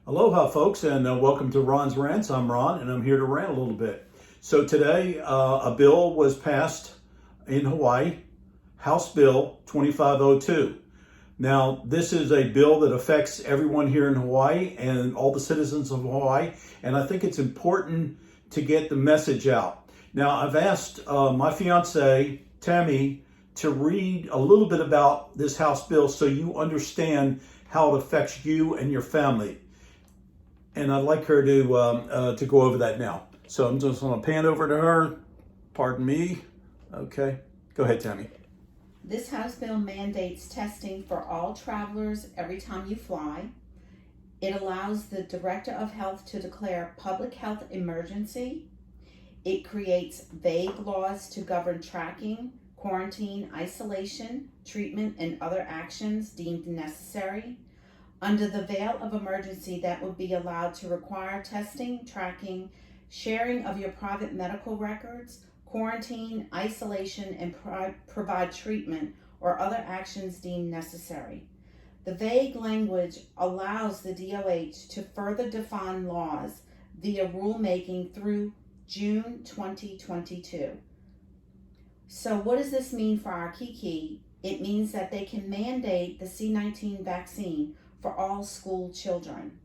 Aloha, folks, and welcome to Ron's Rants. I'm Ron, and I'm here to rant a little bit. So today, a bill was passed in Hawaii, House Bill 2502. Now, this is a bill that affects everyone here in Hawaii and all the citizens of Hawaii, and I think it's important to get the message out. Now, I've asked my fiance, Tammy, to read a little bit about this House bill so you understand how it affects you and your family. And I'd like her to go over that now. So I'm just going to pan over to her. Pardon me. Okay. Go ahead, Tammy. This House bill mandates testing for all travelers every time you fly. It allows the Director of Health to declare public health emergency. It creates vague laws to govern tracking, quarantine, isolation, treatment, and other actions deemed necessary. Under the veil of emergency, that would be allowed to require testing, tracking, sharing of your private medical records, quarantine, isolation, and provide treatment or other actions deemed necessary. The vague language allows the DOH to further define laws via rulemaking through June 2022. So what does this mean for our Kiki? It means that they can mandate the C-19 vaccine for all school children.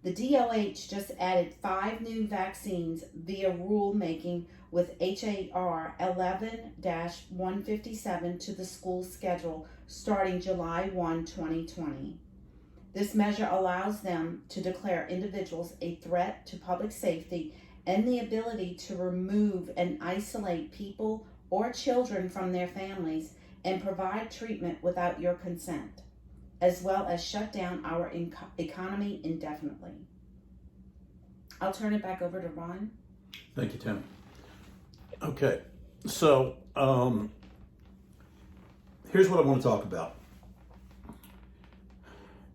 The DOH just added 5 new vaccines via rulemaking with HAR 11-157 to the school schedule starting July 1, 2020. This measure allows them to declare individuals a threat to public safety and the ability to remove and isolate people or children from their families and provide treatment without your consent, as well as shut down our economy indefinitely. I'll turn it back over to Ron. Thank you, Tammy. Okay. So here's what I want to talk about.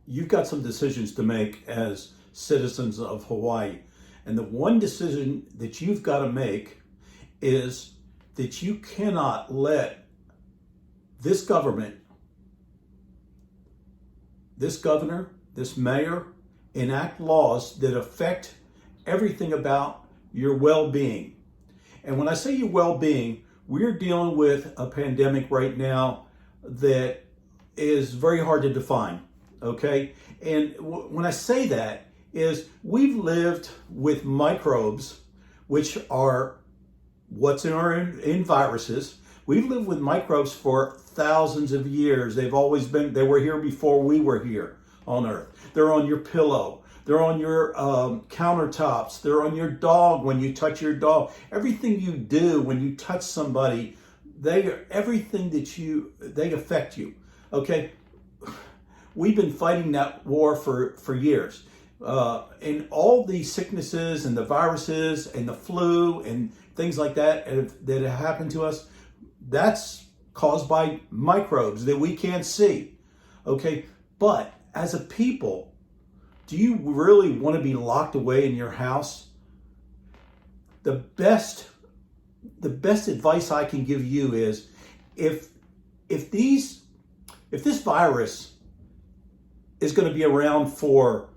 You've got some decisions to make as citizens of Hawaii. And the one decision that you've got to make is that you cannot let this government, this governor, this mayor, enact laws that affect everything about your well-being. And when I say your well-being, we're dealing with a pandemic right now that is very hard to define, okay? And when I say that is we've lived with microbes, which are what's in viruses. We've lived with microbes for thousands of years. They were here before we were here on Earth. They're on your pillow. They're on your countertops. They're on your dog when you touch your dog. Everything you do when you touch somebody, they affect you. Okay? We've been fighting that war for years. And all these sicknesses and the viruses and the flu and things like that that have happened to us, that's caused by microbes that we can't see. Okay? But as a people, do you really want to be locked away in your house? The best advice I can give you is if this virus is going to be around for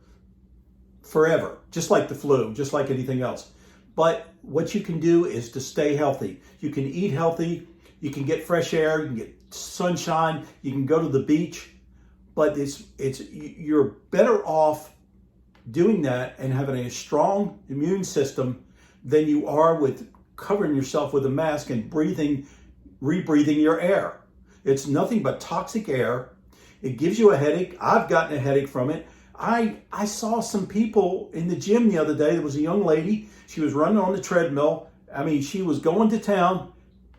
forever, just like the flu, just like anything else. But what you can do is to stay healthy. You can eat healthy, you can get fresh air, you can get sunshine, you can go to the beach, but you're better off doing that and having a strong immune system than you are with covering yourself with a mask and rebreathing your air. It's nothing but toxic air. It gives you a headache. I've gotten a headache from it. I saw some people in the gym the other day. There was a young lady. She was running on the treadmill. I mean, she was going to town,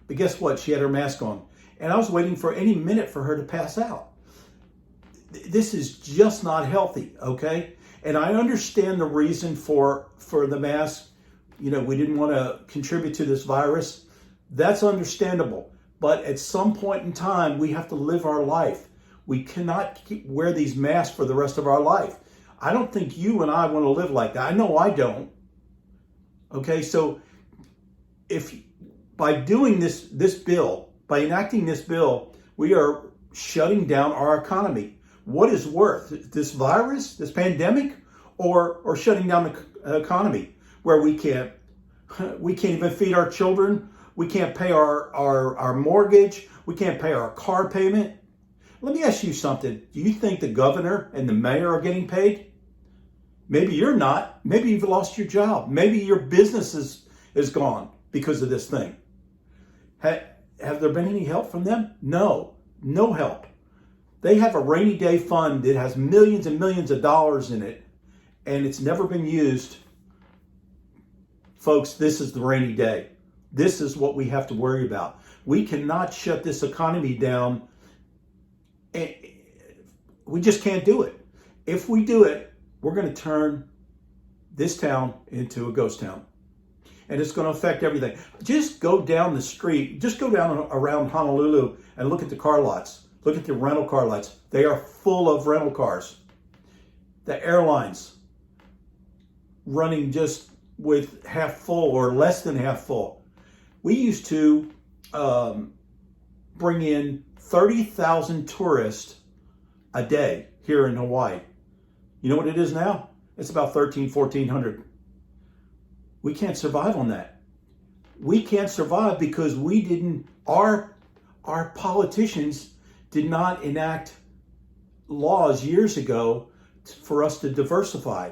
but guess what? She had her mask on. And I was waiting for any minute for her to pass out. This is just not healthy, okay? And I understand the reason for the mask. You know, we didn't want to contribute to this virus. That's understandable. But at some point in time, we have to live our life. We cannot wear these masks for the rest of our life. I don't think you and I want to live like that. I know I don't. Okay, so if by doing this bill, by enacting this bill, we are shutting down our economy. What is worse, this virus, this pandemic, or shutting down the economy where we can't even feed our children. We can't pay our mortgage. We can't pay our car payment. Let me ask you something. Do you think the governor and the mayor are getting paid? Maybe you're not. Maybe you've lost your job. Maybe your business is gone because of this thing. Have there been any help from them? No help. They have a rainy day fund that has millions and millions of dollars in it, and it's never been used. Folks, this is the rainy day. This is what we have to worry about. We cannot shut this economy down. We just can't do it. If we do it, we're going to turn this town into a ghost town. And it's going to affect everything. Just go down the street, just go down around Honolulu and look at the car lots. Look at the rental car lots. They are full of rental cars. The airlines running just with half full or less than half full. We used to bring in 30,000 tourists a day here in Hawaii. You know what it is now? It's about 1,400. We can't survive on that. We can't survive because our politicians did not enact laws years ago for us to diversify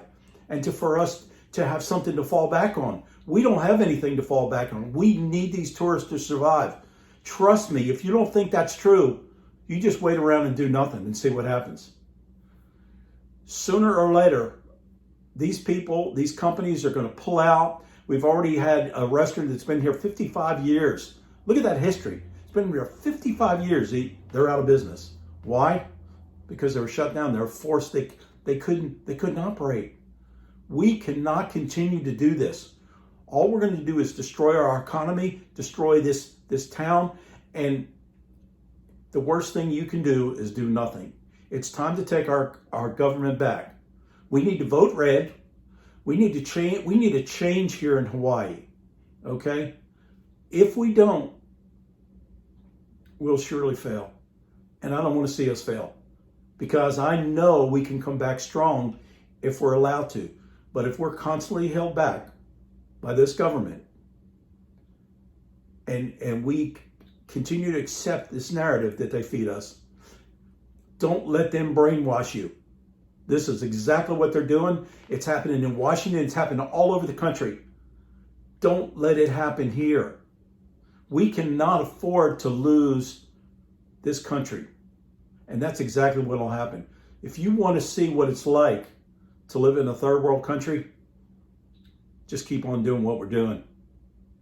and for us to have something to fall back on. We don't have anything to fall back on. We need these tourists to survive. Trust me, if you don't think that's true, you just wait around and do nothing and see what happens. Sooner or later, these companies are going to pull out. We've already had a restaurant that's been here 55 years. Look at that history. It's been here 55 years. They're out of business. Why? Because they were shut down. They were forced. They couldn't operate. We cannot continue to do this. All we're going to do is destroy our economy, destroy this town, and the worst thing you can do is do nothing. It's time to take our government back. We need to vote red. We need to change. We need a change here in Hawaii. Okay? If we don't, we'll surely fail. And I don't want to see us fail, because I know we can come back strong if we're allowed to. But if we're constantly held back by this government and we continue to accept this narrative that they feed us, don't let them brainwash you. This is exactly what they're doing. It's happening in Washington. It's happening all over the country. Don't let it happen here. We cannot afford to lose this country. And that's exactly what will happen. If you want to see what it's like to live in a third world country, just keep on doing what we're doing,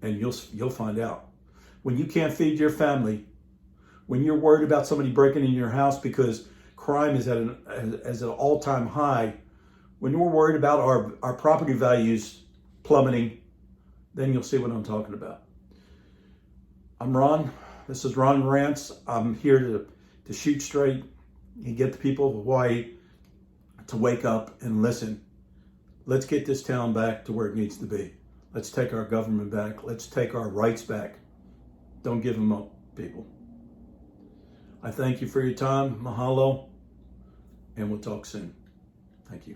and you'll find out. When you can't feed your family, when you're worried about somebody breaking in your house because crime is at an all-time high, when we're worried about our property values plummeting, then you'll see what I'm talking about. I'm Ron. This is Ron Rants. I'm here to shoot straight and get the people of Hawaii to wake up and listen. Let's get this town back to where it needs to be. Let's take our government back. Let's take our rights back. Don't give them up, people. I thank you for your time. Mahalo. And we'll talk soon. Thank you.